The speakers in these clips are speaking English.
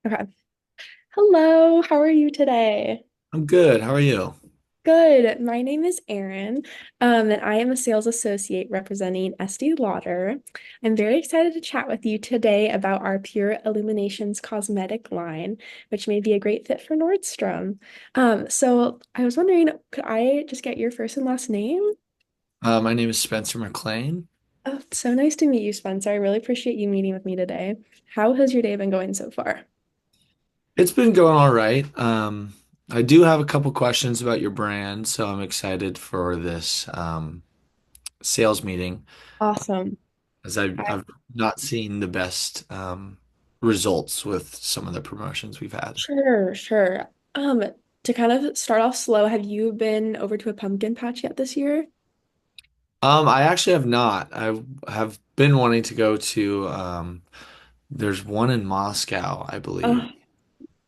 Okay. Hello, how are you today? I'm good. How are you? Good. My name is Erin, and I am a sales associate representing Estee Lauder. I'm very excited to chat with you today about our Pure Illuminations cosmetic line, which may be a great fit for Nordstrom. So I was wondering, could I just get your first and last name? My name is Spencer McLean. Oh, it's so nice to meet you, Spencer. I really appreciate you meeting with me today. How has your day been going so far? It's been going all right. I do have a couple questions about your brand, so I'm excited for this sales meeting Awesome. as I've not seen the best results with some of the promotions we've had. Sure, sure. To kind of start off slow, have you been over to a pumpkin patch yet this year? I actually have not. I have been wanting to go to there's one in Moscow, I believe. Oh,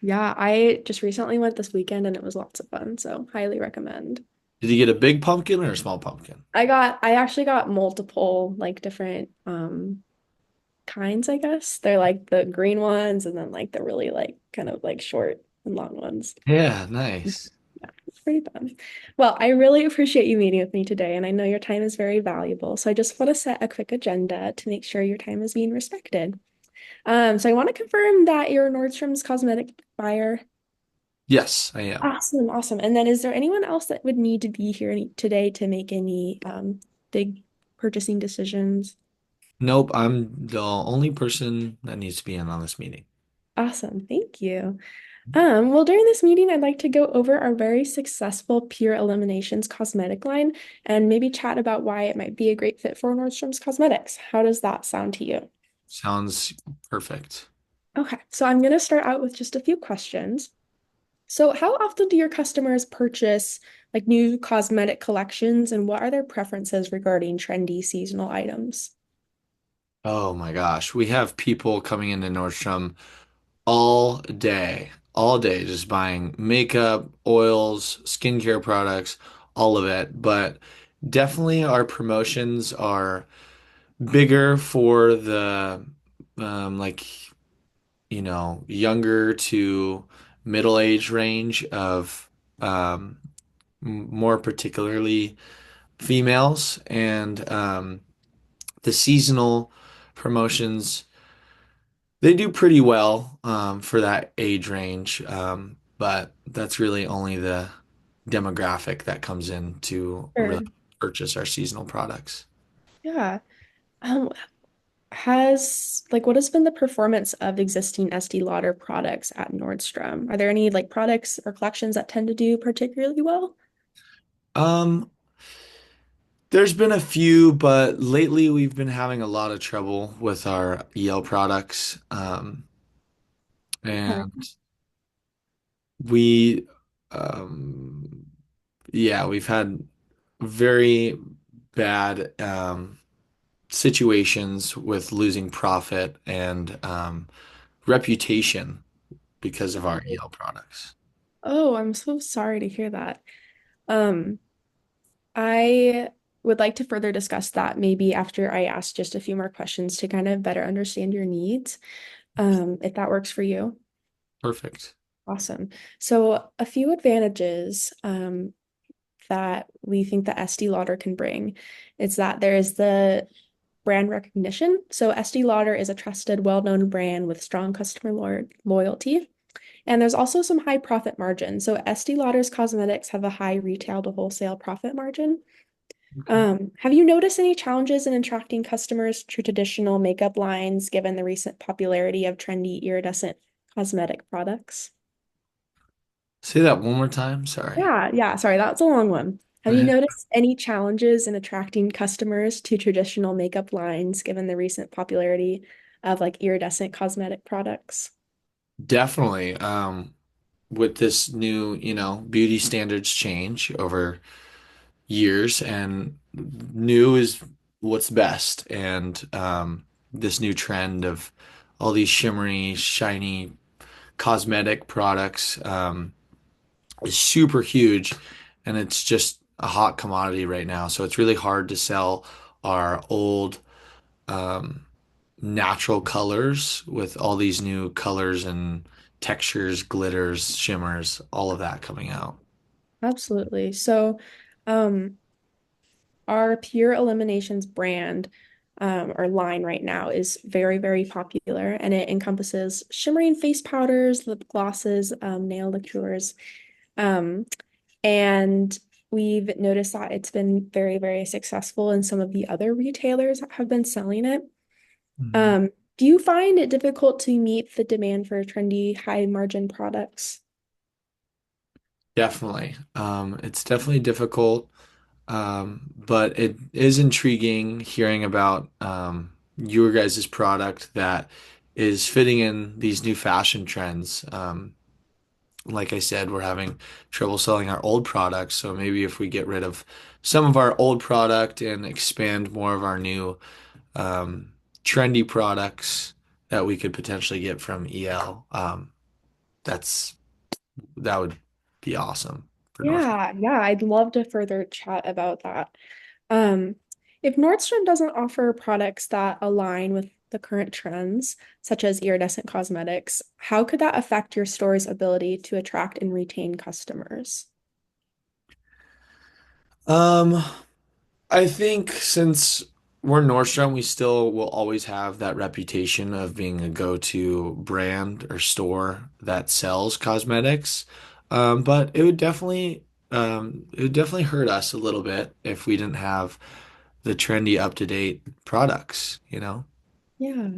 yeah, I just recently went this weekend and it was lots of fun, so highly recommend. Did you get a big pumpkin or a small pumpkin? I actually got multiple like different kinds, I guess. They're like the green ones and then like the really like kind of like short and long ones. Yeah, nice. Yeah, it's pretty fun. Well, I really appreciate you meeting with me today, and I know your time is very valuable. So I just want to set a quick agenda to make sure your time is being respected. So I want to confirm that you're Nordstrom's cosmetic buyer. Yes, I am. Awesome, awesome. And then is there anyone else that would need to be here today to make any big purchasing decisions? Nope, I'm the only person that needs to be in on this meeting. Awesome, thank you. Well, during this meeting, I'd like to go over our very successful Pure Eliminations cosmetic line and maybe chat about why it might be a great fit for Nordstrom's cosmetics. How does that sound to you? Sounds perfect. Okay, so I'm going to start out with just a few questions. So, how often do your customers purchase like new cosmetic collections, and what are their preferences regarding trendy seasonal items? Oh my gosh. We have people coming into Nordstrom all day, just buying makeup, oils, skincare products, all of it. But definitely our promotions are bigger for the like, younger to middle age range of more particularly females and the seasonal promotions they do pretty well for that age range, but that's really only the demographic that comes in to really Sure. purchase our seasonal products. Yeah. Um, has like what has been the performance of existing Estee Lauder products at Nordstrom? Are there any like products or collections that tend to do particularly well? Um, there's been a few, but lately we've been having a lot of trouble with our EL products. Okay. And we, um, yeah, we've had very bad situations with losing profit and reputation because of our EL products. Oh, I'm so sorry to hear that. Um, I would like to further discuss that maybe after I ask just a few more questions to kind of better understand your needs, if that works for you. Perfect. Awesome. So a few advantages that we think that Estee Lauder can bring is that there is the brand recognition. So Estee Lauder is a trusted, well-known brand with strong customer loyalty. And there's also some high profit margin. So Estee Lauder's cosmetics have a high retail to wholesale profit margin. Okay. Have you noticed any challenges in attracting customers to traditional makeup lines given the recent popularity of trendy iridescent cosmetic products? Say that one more time. Sorry. Yeah, yeah, sorry, that's a long one. Have you noticed any challenges in attracting customers to traditional makeup lines given the recent popularity of like iridescent cosmetic products? Definitely. With this new, beauty standards change over years, and new is what's best. And this new trend of all these shimmery, shiny cosmetic products is super huge, and it's just a hot commodity right now. So it's really hard to sell our old um, natural colors with all these new colors and textures, glitters, shimmers, all of that coming out. Absolutely. So, um, our Pure Eliminations brand or line right now is very, very popular, and it encompasses shimmering face powders, lip glosses, nail liqueurs. Um, and we've noticed that it's been very, very successful, and some of the other retailers have been selling it. Mhm. Um, do you find it difficult to meet the demand for trendy, high margin products? Definitely. It's definitely difficult, but it is intriguing hearing about your guys' product that is fitting in these new fashion trends. Like I said, we're having trouble selling our old products, so maybe if we get rid of some of our old product and expand more of our new um, trendy products that we could potentially get from EL, that's that would be awesome for North. Yeah, I'd love to further chat about that. Um, if Nordstrom doesn't offer products that align with the current trends, such as iridescent cosmetics, how could that affect your store's ability to attract and retain customers? Um, I think since we're Nordstrom, we still will always have that reputation of being a go-to brand or store that sells cosmetics. But it would definitely hurt us a little bit if we didn't have the trendy, up-to-date products, you know? Yeah.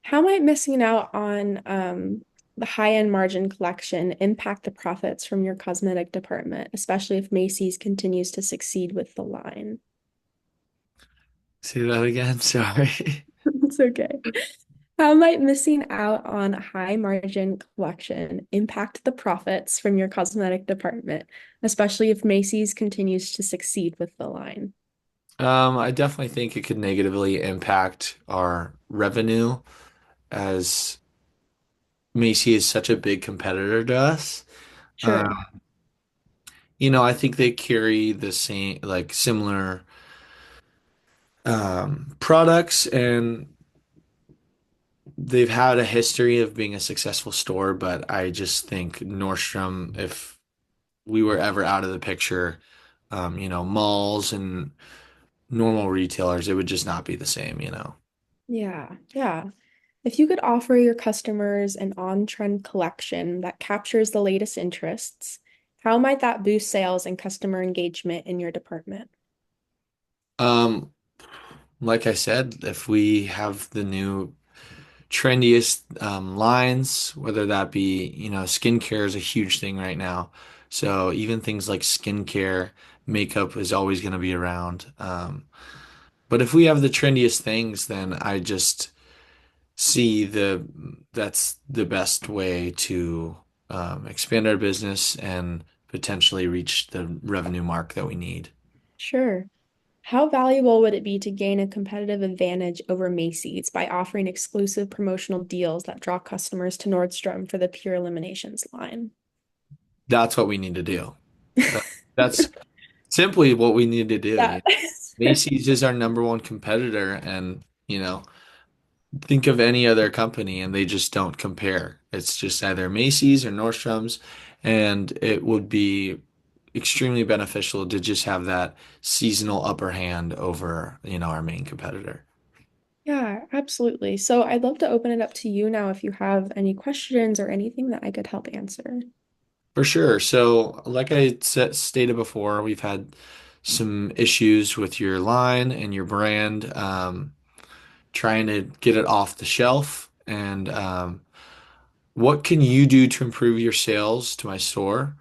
How might missing out on the high-end margin collection impact the profits from your cosmetic department, especially if Macy's continues to succeed with the line? Say that again, sorry. It's okay. How might missing out on a high margin collection impact the profits from your cosmetic department, especially if Macy's continues to succeed with the line? I definitely think it could negatively impact our revenue as Macy is such a big competitor to us. Sure. I think they carry the same, like similar products, and they've had a history of being a successful store. But I just think Nordstrom, if we were ever out of the picture, malls and normal retailers, it would just not be the same. Yeah. If you could offer your customers an on-trend collection that captures the latest interests, how might that boost sales and customer engagement in your department? Um, like I said, if we have the new trendiest lines, whether that be, skincare is a huge thing right now. So even things like skincare, makeup is always going to be around. But if we have the trendiest things, then I just see that's the best way to expand our business and potentially reach the revenue mark that we need. Sure. How valuable would it be to gain a competitive advantage over Macy's by offering exclusive promotional deals that draw customers to Nordstrom for the Pure Eliminations line? That's what we need to do. That, that's simply what we need to do. Yeah. Macy's is our number one competitor, and think of any other company and they just don't compare. It's just either Macy's or Nordstrom's, and it would be extremely beneficial to just have that seasonal upper hand over, our main competitor. Yeah, absolutely. So I'd love to open it up to you now if you have any questions or anything that I could help answer. For sure. So, like I stated before, we've had some issues with your line and your brand, trying to get it off the shelf. And what can you do to improve your sales to my store?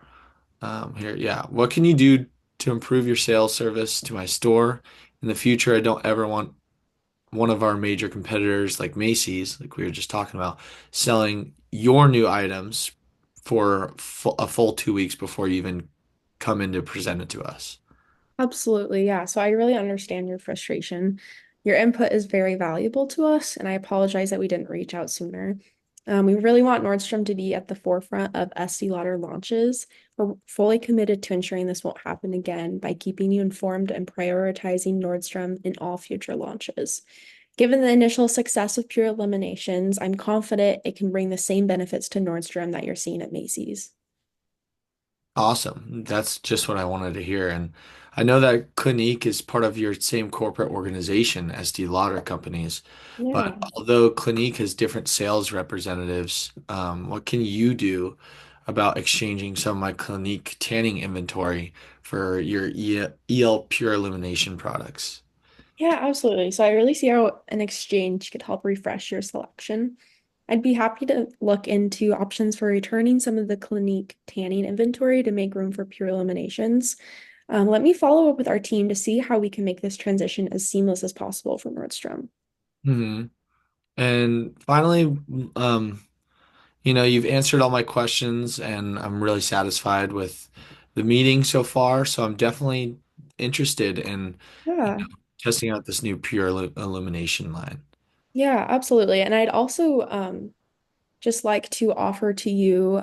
Here, yeah. What can you do to improve your sales service to my store in the future? I don't ever want one of our major competitors, like Macy's, like we were just talking about, selling your new items for a full 2 weeks before you even come in to present it to us. Absolutely, yeah. So I really understand your frustration. Your input is very valuable to us, and I apologize that we didn't reach out sooner. We really want Nordstrom to be at the forefront of Estee Lauder launches. We're fully committed to ensuring this won't happen again by keeping you informed and prioritizing Nordstrom in all future launches. Given the initial success of Pure Eliminations, I'm confident it can bring the same benefits to Nordstrom that you're seeing at Macy's. Awesome. That's just what I wanted to hear. And I know that Clinique is part of your same corporate organization as the Lauder companies. But Yeah. although Clinique has different sales representatives, what can you do about exchanging some of my Clinique tanning inventory for your EL Pure Illumination products? Yeah, absolutely. So I really see how an exchange could help refresh your selection. I'd be happy to look into options for returning some of the Clinique tanning inventory to make room for Pure Eliminations. Let me follow up with our team to see how we can make this transition as seamless as possible for Nordstrom. Hmm. And finally, um, you've answered all my questions, and I'm really satisfied with the meeting so far. So I'm definitely interested in, Yeah. testing out this new pure illumination line. Yeah, absolutely. And I'd also just like to offer to you,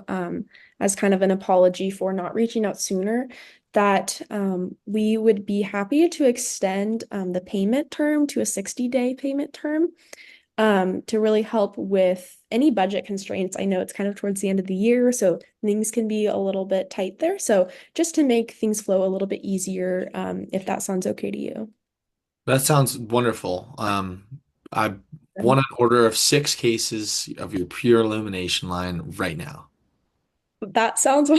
as kind of an apology for not reaching out sooner, that we would be happy to extend the payment term to a 60-day payment term, to really help with any budget constraints. I know it's kind of towards the end of the year, so things can be a little bit tight there. So just to make things flow a little bit easier, if that sounds okay to you. That sounds wonderful. I want an order of 6 cases of your pure illumination line right now. That sounds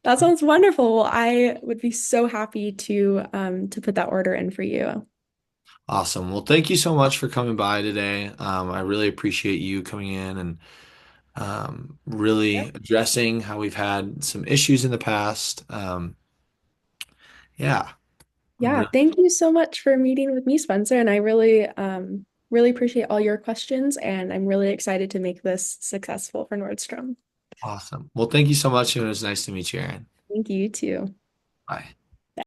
that sounds wonderful. Well, I would be so happy to put that order in for you. Awesome. Well, thank you so much for coming by today. I really appreciate you coming in and really Yep. addressing how we've had some issues in the past. Yeah, I'm Yeah, really thank you so much for meeting with me, Spencer, and I really appreciate all your questions, and I'm really excited to make this successful for Nordstrom. awesome. Well, thank you so much, and it was nice to meet you, Erin. Thank you, you too. Bye.